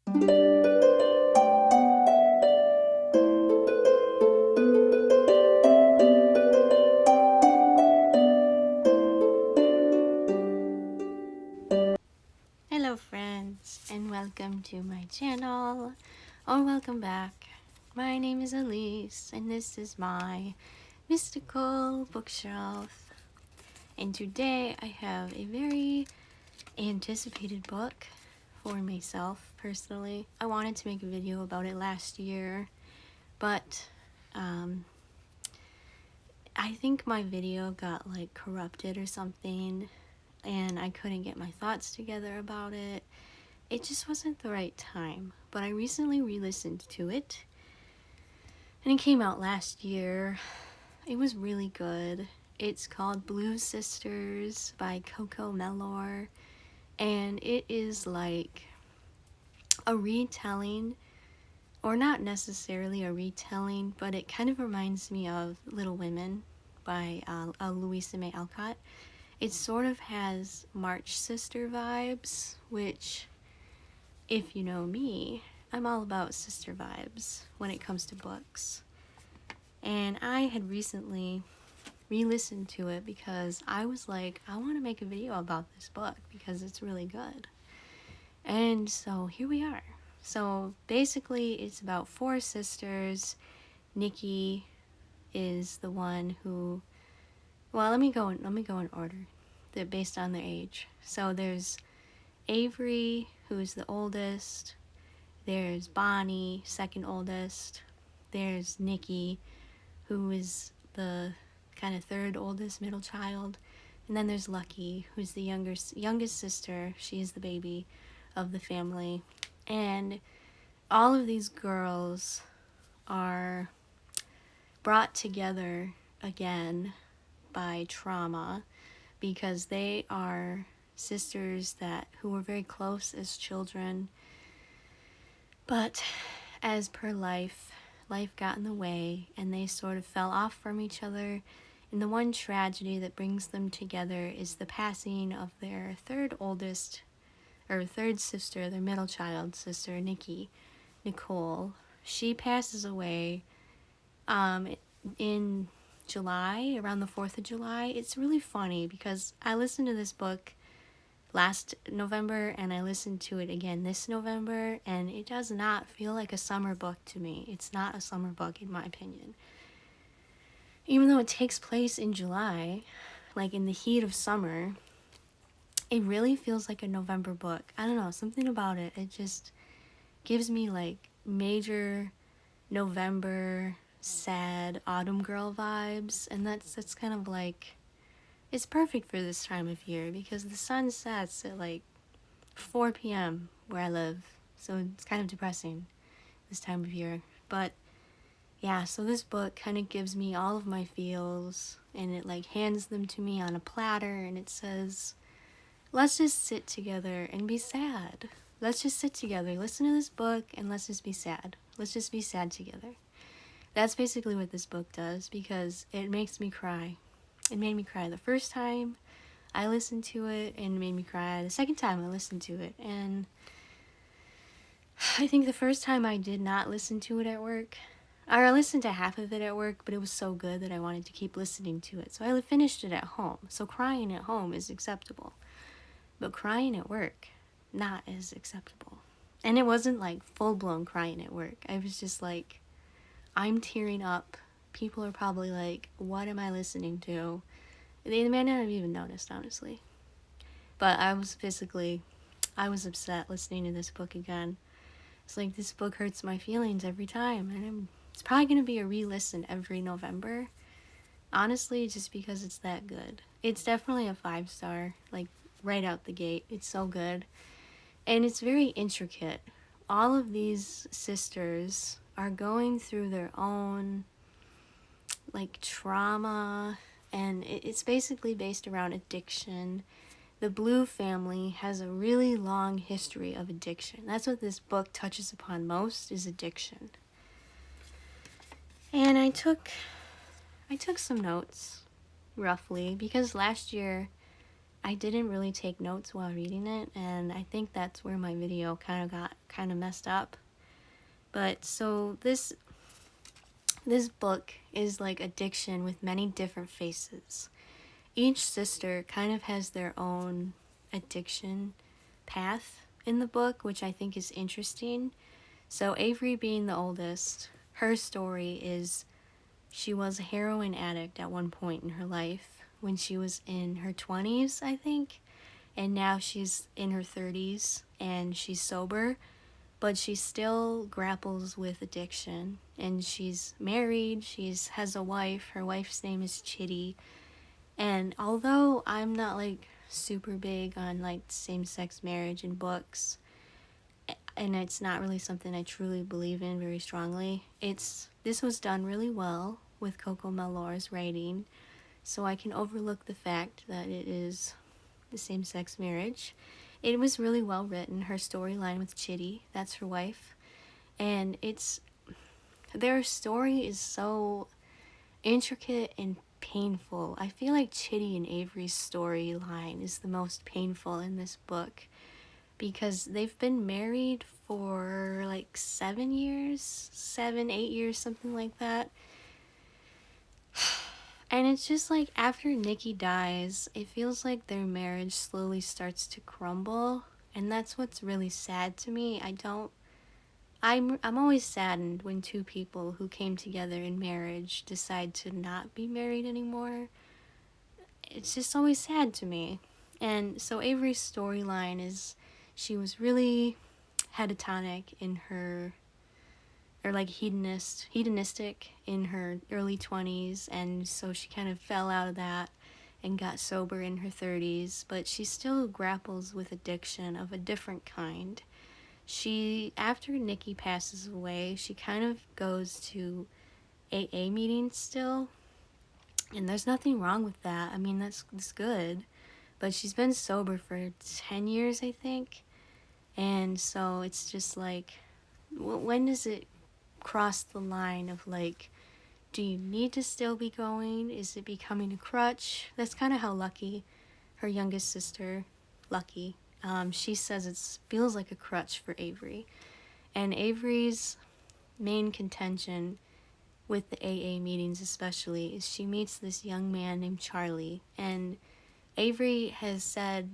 Hello friends, and welcome to my channel, or welcome back. My name is Elise, and this is my mystical bookshelf. And today I have a very anticipated book for myself personally. I wanted to make a video about it last year, but I think my video got like corrupted or something, and I couldn't get my thoughts together about it. It just wasn't the right time, but I recently re-listened to it, and it came out last year. It was really good. It's called Blue Sisters by Coco Mellor, and it is like a retelling, or not necessarily a retelling, but it kind of reminds me of Little Women by Louisa May Alcott. It sort of has March Sister vibes, which, if you know me, I'm all about sister vibes when it comes to books. And I had recently re-listened to it because I was like, I want to make a video about this book because it's really good. And so here we are. So basically it's about four sisters. Nikki is the one who, well, let me go in order. They're based on their age. So there's Avery, who's the oldest. There's Bonnie, second oldest. There's Nikki, who is the kind of third oldest middle child. And then there's Lucky, who's the youngest sister. She is the baby of the family. And all of these girls are brought together again by trauma because they are sisters who were very close as children, but as per life got in the way and they sort of fell off from each other. And the one tragedy that brings them together is the passing of their third sister, their middle child sister, Nicole. She passes away in July, around the 4th of July. It's really funny because I listened to this book last November and I listened to it again this November, and it does not feel like a summer book to me. It's not a summer book in my opinion. Even though it takes place in July, like in the heat of summer, it really feels like a November book. I don't know, something about it. It just gives me like major November sad autumn girl vibes, and that's kind of like, it's perfect for this time of year because the sun sets at like 4 p.m. where I live, so it's kind of depressing this time of year. But yeah, so this book kind of gives me all of my feels, and it like hands them to me on a platter, and it says, let's just sit together and be sad. Let's just sit together, listen to this book, and let's just be sad. Let's just be sad together. That's basically what this book does because it makes me cry. It made me cry the first time I listened to it, and it made me cry the second time I listened to it. And I think the first time I did not listen to it at work, or I listened to half of it at work, but it was so good that I wanted to keep listening to it. So I finished it at home. So crying at home is acceptable, but crying at work, not as acceptable. And it wasn't like full-blown crying at work. I was just like, I'm tearing up. People are probably like, what am I listening to? They may not have even noticed, honestly. But I was upset listening to this book again. It's like, this book hurts my feelings every time. And it's probably going to be a re-listen every November. Honestly, just because it's that good. It's definitely a 5-star, like right out the gate. It's so good. And it's very intricate. All of these sisters are going through their own like trauma, and it's basically based around addiction. The Blue family has a really long history of addiction. That's what this book touches upon most, is addiction. And I took some notes, roughly, because last year I didn't really take notes while reading it, and I think that's where my video got kind of messed up. But so this book is like addiction with many different faces. Each sister kind of has their own addiction path in the book, which I think is interesting. So Avery being the oldest, her story is she was a heroin addict at one point in her life when she was in her 20s, I think. And now she's in her 30s and she's sober, but she still grapples with addiction. And she's married, has a wife. Her wife's name is Chitty. And although I'm not like super big on like same-sex marriage in books, and it's not really something I truly believe in very strongly, this was done really well with Coco Mallore's writing, so I can overlook the fact that it is the same-sex marriage. It was really well written. Her storyline with Chitty, that's her wife, and their story is so intricate and painful. I feel like Chitty and Avery's storyline is the most painful in this book because they've been married for like 7 years, 7, 8 years, something like that. And it's just like after Nikki dies, it feels like their marriage slowly starts to crumble, and that's what's really sad to me. I'm always saddened when two people who came together in marriage decide to not be married anymore. It's just always sad to me. And so Avery's storyline is she was really hedonic in her, or like hedonistic in her early 20s, and so she kind of fell out of that and got sober in her 30s, but she still grapples with addiction of a different kind. After Nikki passes away, she kind of goes to AA meetings still, and there's nothing wrong with that. I mean, that's good, but she's been sober for 10 years, I think, and so it's just like, when does it cross the line of like, do you need to still be going? Is it becoming a crutch? That's kind of how Lucky, her youngest sister, Lucky, she says it feels like a crutch for Avery. And Avery's main contention with the AA meetings especially is she meets this young man named Charlie, and Avery has said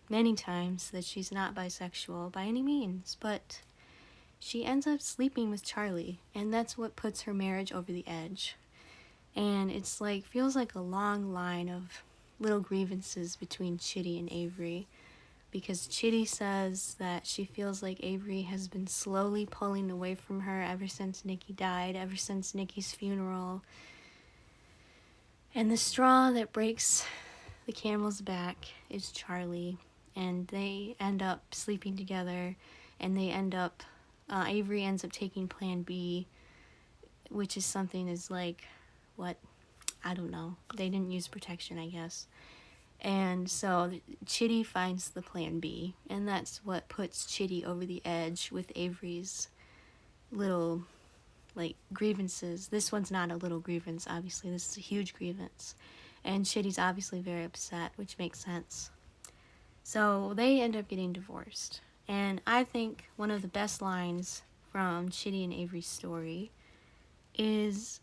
many times that she's not bisexual by any means, but she ends up sleeping with Charlie, and that's what puts her marriage over the edge. And it's like, feels like a long line of little grievances between Chitty and Avery, because Chitty says that she feels like Avery has been slowly pulling away from her ever since Nikki died, ever since Nikki's funeral. And the straw that breaks the camel's back is Charlie, and they end up sleeping together, and Avery ends up taking Plan B, which is something is like, what? I don't know. They didn't use protection, I guess. And so Chitty finds the Plan B, and that's what puts Chitty over the edge with Avery's little, like, grievances. This one's not a little grievance, obviously. This is a huge grievance. And Chitty's obviously very upset, which makes sense. So they end up getting divorced. And I think one of the best lines from Chitty and Avery's story is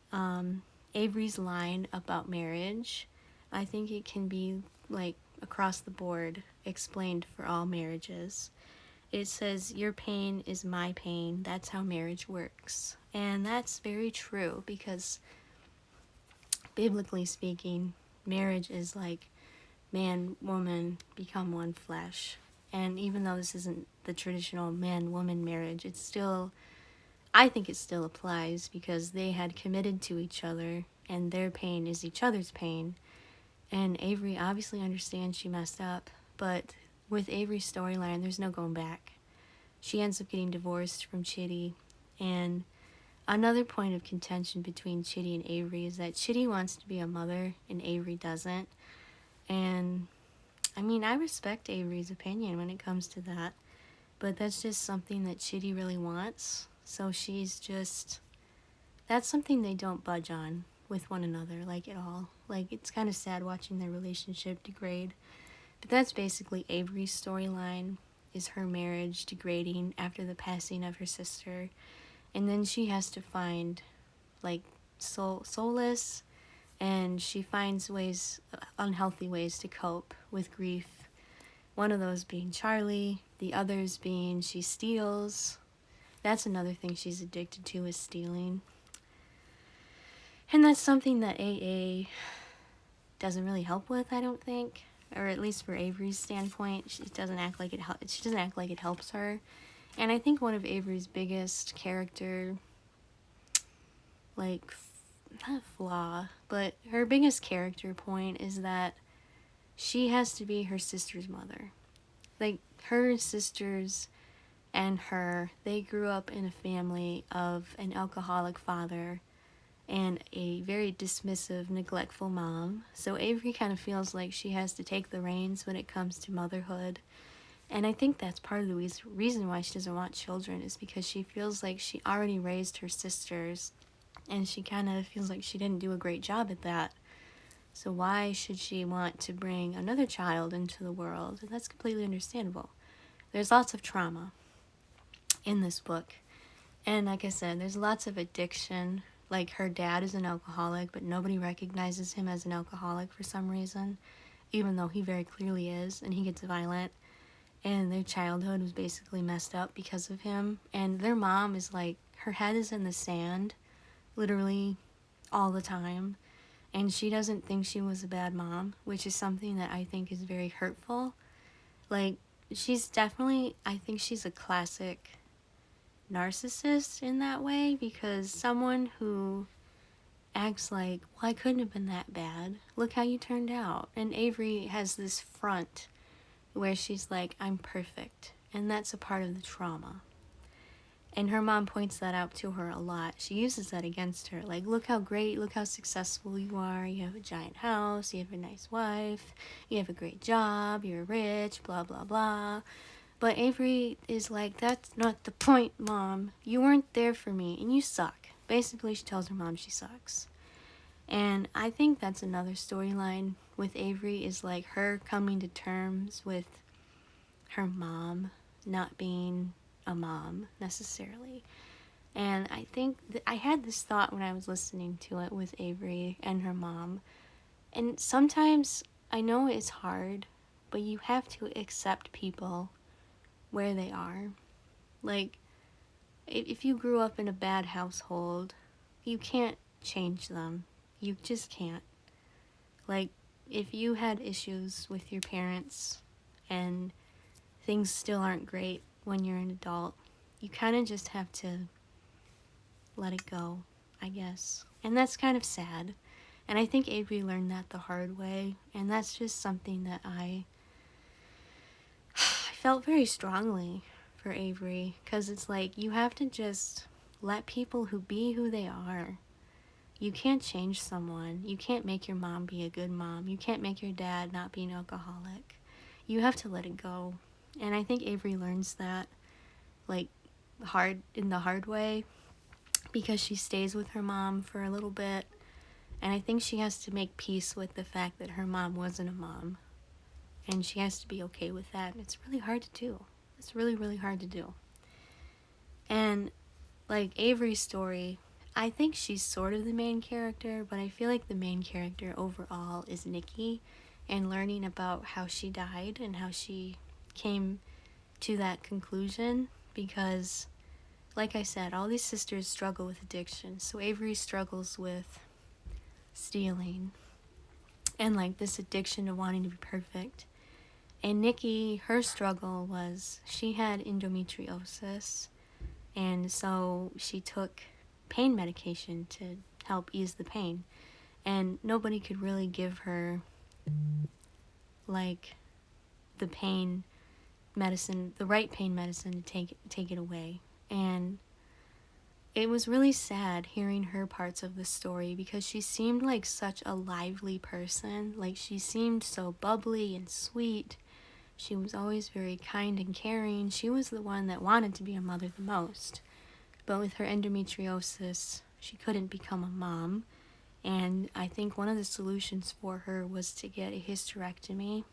Avery's line about marriage. I think it can be like across the board explained for all marriages. It says, your pain is my pain. That's how marriage works. And that's very true, because biblically speaking, marriage is like man, woman become one flesh. And even though this isn't the traditional man-woman marriage, I think it still applies, because they had committed to each other, and their pain is each other's pain. And Avery obviously understands she messed up, but with Avery's storyline, there's no going back. She ends up getting divorced from Chitty, and another point of contention between Chitty and Avery is that Chitty wants to be a mother, and Avery doesn't. And, I mean, I respect Avery's opinion when it comes to that, but that's just something that Chitty really wants, so that's something they don't budge on with one another, like, at all. Like, it's kind of sad watching their relationship degrade, But that's basically Avery's storyline, is her marriage degrading after the passing of her sister. And then she has to find like solace, and she finds ways, unhealthy ways to cope with grief. One of those being Charlie, the others being she steals. That's another thing she's addicted to, is stealing. And that's something that AA doesn't really help with, I don't think, or at least for Avery's standpoint. She doesn't act like it helps her. And I think one of Avery's biggest character, like, not flaw, but her biggest character point is that she has to be her sister's mother. Like, her sisters and her, they grew up in a family of an alcoholic father and a very dismissive, neglectful mom. So Avery kind of feels like she has to take the reins when it comes to motherhood. And I think that's part of the reason why she doesn't want children, is because she feels like she already raised her sisters, and she kind of feels like she didn't do a great job at that. So why should she want to bring another child into the world? And that's completely understandable. There's lots of trauma in this book. And like I said, there's lots of addiction. Like, her dad is an alcoholic, but nobody recognizes him as an alcoholic for some reason, even though he very clearly is, and he gets violent. And their childhood was basically messed up because of him. And their mom is like, her head is in the sand, literally all the time. And she doesn't think she was a bad mom, which is something that I think is very hurtful. Like, she's definitely, I think she's a classic narcissist in that way, because someone who acts like, well, I couldn't have been that bad. Look how you turned out. And Avery has this front where she's like, I'm perfect. And that's a part of the trauma. And her mom points that out to her a lot. She uses that against her. Like, look how great, look how successful you are. You have a giant house, you have a nice wife, you have a great job, you're rich, blah, blah, blah. But Avery is like, that's not the point, Mom. You weren't there for me, and you suck. Basically, she tells her mom she sucks. And I think that's another storyline with Avery, is like her coming to terms with her mom not being a mom necessarily. And I think I had this thought when I was listening to it with Avery and her mom. And sometimes I know it's hard, but you have to accept people where they are. Like, if you grew up in a bad household, you can't change them. You just can't. Like, if you had issues with your parents and things still aren't great when you're an adult, you kind of just have to let it go, I guess. And that's kind of sad. And I think Avery learned that the hard way. And that's just something that I felt very strongly for Avery. Because it's like, you have to just let people who be who they are. You can't change someone. You can't make your mom be a good mom. You can't make your dad not be an alcoholic. You have to let it go. And I think Avery learns that, like, in the hard way, because she stays with her mom for a little bit. And I think she has to make peace with the fact that her mom wasn't a mom. And she has to be okay with that. And it's really hard to do. It's really, really hard to do. And, like, Avery's story, I think she's sort of the main character, but I feel like the main character overall is Nikki, and learning about how she died and how she came to that conclusion, because, like I said, all these sisters struggle with addiction. So Avery struggles with stealing and, like, this addiction to wanting to be perfect. And Nikki, her struggle was she had endometriosis, and so she took pain medication to help ease the pain. And nobody could really give her, like, the pain medicine, the right pain medicine to take it away. And it was really sad hearing her parts of the story, because she seemed like such a lively person. Like, she seemed so bubbly and sweet. She was always very kind and caring. She was the one that wanted to be a mother the most. But with her endometriosis, she couldn't become a mom. And I think one of the solutions for her was to get a hysterectomy.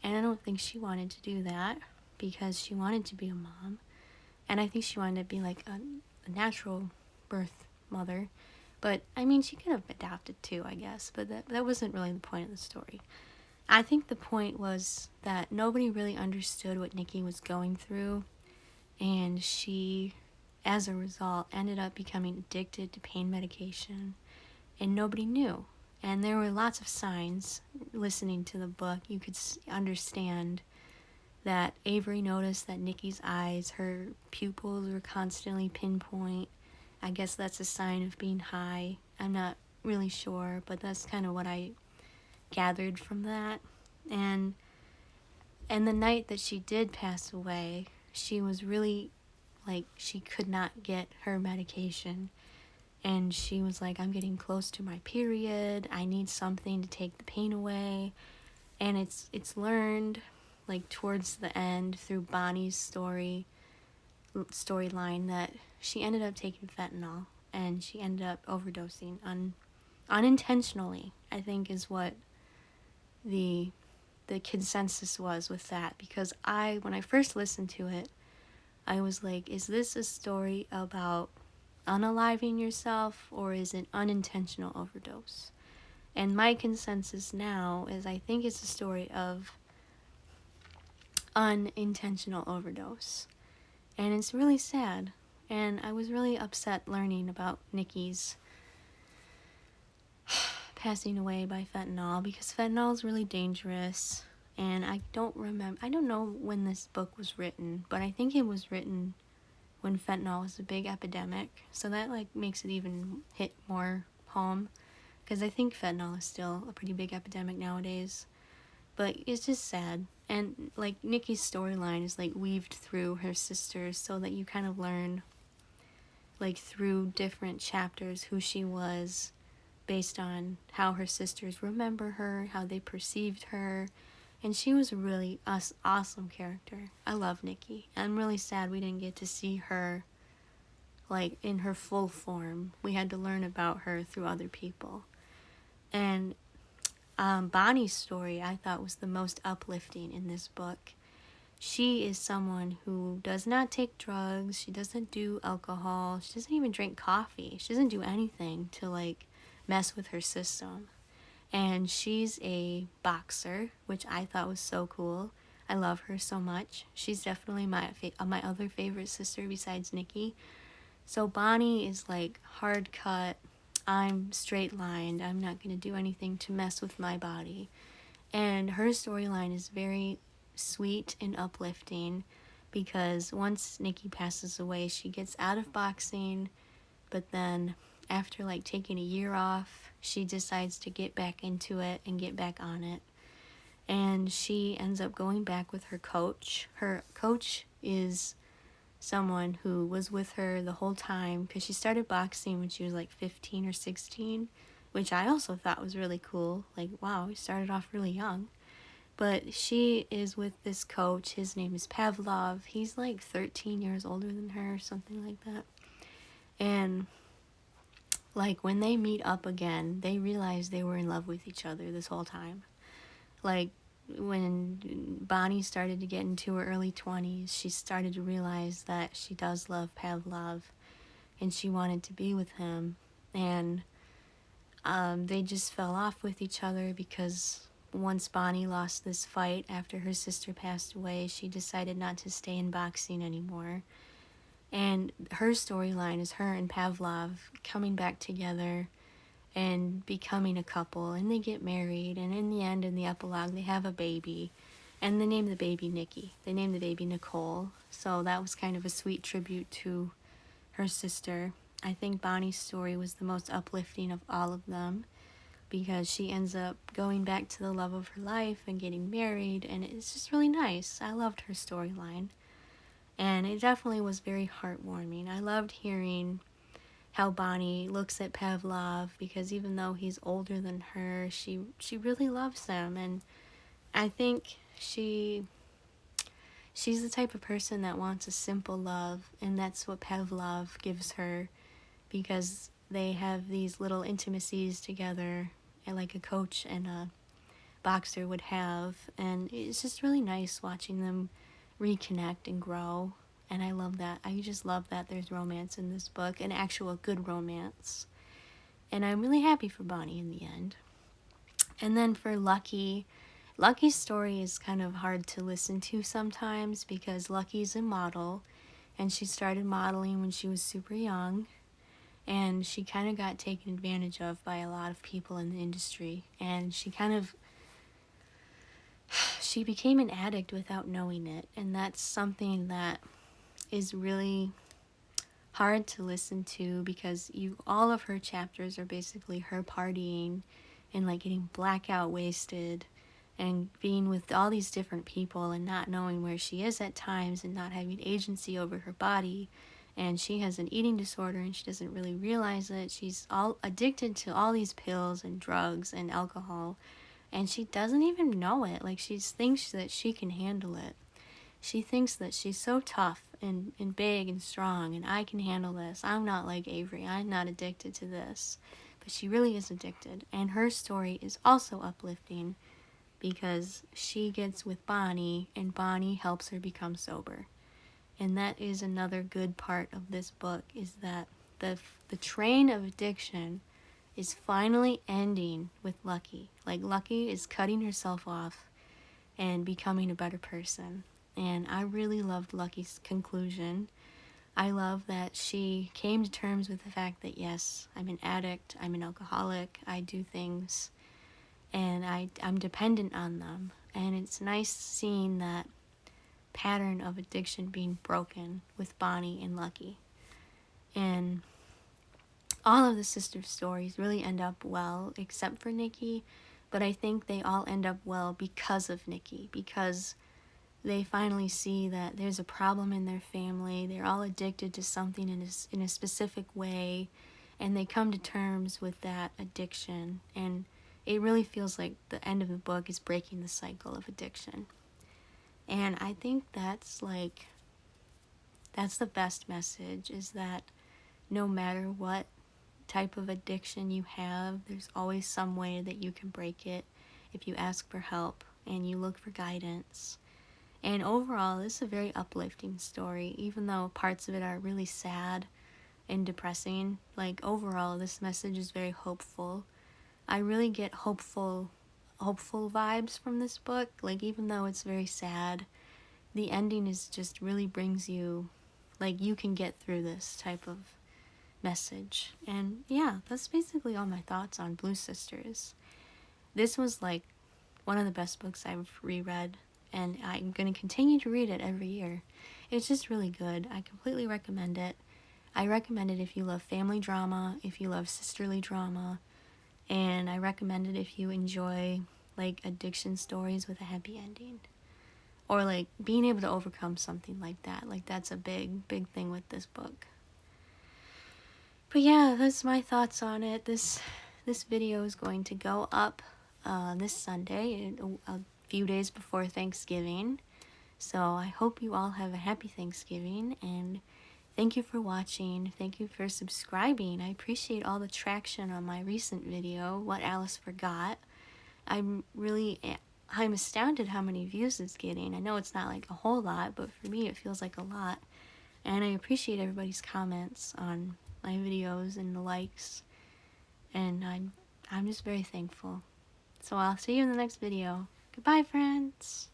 And I don't think she wanted to do that because she wanted to be a mom. And I think she wanted to be like a natural birth mother. But I mean, she could have adopted too, I guess. But that wasn't really the point of the story. I think the point was that nobody really understood what Nikki was going through. And she, as a result, ended up becoming addicted to pain medication. And nobody knew. And there were lots of signs listening to the book. You could understand that Avery noticed that Nikki's eyes, her pupils were constantly pinpoint. I guess that's a sign of being high. I'm not really sure, but that's kind of what I gathered from that. And the night that she did pass away, she was really like she could not get her medication. And she was like, I'm getting close to my period. I need something to take the pain away. And it's learned like towards the end through Bonnie's storyline that she ended up taking fentanyl and she ended up overdosing unintentionally, I think is what the consensus was with that. Because when I first listened to it, I was like, is this a story about unaliving yourself or is it unintentional overdose? And my consensus now is I think it's a story of unintentional overdose. And it's really sad. And I was really upset learning about Nikki's passing away by fentanyl because fentanyl is really dangerous. And I don't know when this book was written, but I think it was written when fentanyl was a big epidemic. So that like makes it even hit more home because I think fentanyl is still a pretty big epidemic nowadays. But it's just sad. And like Nikki's storyline is like weaved through her sisters so that you kind of learn like through different chapters who she was based on how her sisters remember her, how they perceived her. And she was a really awesome character. I love Nikki. I'm really sad we didn't get to see her like in her full form. We had to learn about her through other people. And Bonnie's story I thought was the most uplifting in this book. She is someone who does not take drugs. She doesn't do alcohol. She doesn't even drink coffee. She doesn't do anything to like mess with her system. And she's a boxer, which I thought was so cool. I love her so much. She's definitely my other favorite sister besides Nikki. So Bonnie is like hard cut. I'm straight lined. I'm not going to do anything to mess with my body. And her storyline is very sweet and uplifting because once Nikki passes away, she gets out of boxing, but then after like taking a year off, she decides to get back into it and get back on it. And she ends up going back with her coach. Her coach is someone who was with her the whole time because she started boxing when she was like 15 or 16, which I also thought was really cool. Like, wow, we started off really young. But she is with this coach. His name is Pavlov. He's like 13 years older than her, something like that. And like when they meet up again, they realize they were in love with each other this whole time. Like when Bonnie started to get into her early 20s, she started to realize that she does love Pavlov and she wanted to be with him. And they just fell off with each other because once Bonnie lost this fight after her sister passed away, she decided not to stay in boxing anymore. And her storyline is her and Pavlov coming back together and becoming a couple, and they get married, and in the end, in the epilogue, they have a baby, and they name the baby Nikki. They named the baby Nicole, so that was kind of a sweet tribute to her sister. I think Bonnie's story was the most uplifting of all of them because she ends up going back to the love of her life and getting married, and it's just really nice. I loved her storyline. And it definitely was very heartwarming. I loved hearing how Bonnie looks at Pavlov because even though he's older than her, she really loves him. And I think she's the type of person that wants a simple love, and that's what Pavlov gives her because they have these little intimacies together, like a coach and a Boxer would have, and it's just really nice watching them reconnect and grow. And I love that. I just love that there's romance in this book, an actual good romance. And I'm really happy for Bonnie in the end. And then for Lucky, Lucky's story is kind of hard to listen to sometimes because Lucky's a model, and she started modeling when she was super young, and she kind of got taken advantage of by a lot of people in the industry, and she became an addict without knowing it, and that's something that is really hard to listen to because all of her chapters are basically her partying and like getting blackout wasted and being with all these different people and not knowing where she is at times and not having agency over her body. And she has an eating disorder and she doesn't really realize it. She's all addicted to all these pills and drugs and alcohol, and she doesn't even know it. Like, she thinks that she can handle it. She thinks that she's so tough and big and strong, and I can handle this. I'm not like Avery. I'm not addicted to this. But she really is addicted. And her story is also uplifting because she gets with Bonnie, and Bonnie helps her become sober. And that is another good part of this book, is that the train of addiction is finally ending with Lucky. Like, Lucky is cutting herself off and becoming a better person. And I really loved Lucky's conclusion. I love that she came to terms with the fact that, yes, I'm an addict, I'm an alcoholic, I do things, and I'm dependent on them. And it's nice seeing that pattern of addiction being broken with Bonnie and Lucky. And all of the sister stories really end up well, except for Nikki, but I think they all end up well because of Nikki, because they finally see that there's a problem in their family. They're all addicted to something in a specific way, and they come to terms with that addiction. And it really feels like the end of the book is breaking the cycle of addiction. And I think that's the best message, is that no matter what type of addiction you have, there's always some way that you can break it if you ask for help and you look for guidance. And overall, this is a very uplifting story, even though parts of it are really sad and depressing. Like, overall, this message is very hopeful. I really get hopeful vibes from this book. Like, even though it's very sad, the ending is just really brings you, like, you can get through this type of message. And yeah, that's basically all my thoughts on Blue Sisters. This was like one of the best books I've reread, and I'm going to continue to read it every year. It's just really good. I completely recommend it. I recommend it if you love family drama, if you love sisterly drama, and I recommend it if you enjoy like addiction stories with a happy ending, or like being able to overcome something like that. Like, that's a big thing with this book. But yeah, that's my thoughts on it. This video is going to go up this Sunday, a few days before Thanksgiving. So I hope you all have a happy Thanksgiving, and thank you for watching. Thank you for subscribing. I appreciate all the traction on my recent video, What Alice Forgot. I'm astounded how many views it's getting. I know it's not like a whole lot, but for me it feels like a lot. And I appreciate everybody's comments on my videos and the likes. And I'm just very thankful. So I'll see you in the next video. Goodbye, friends!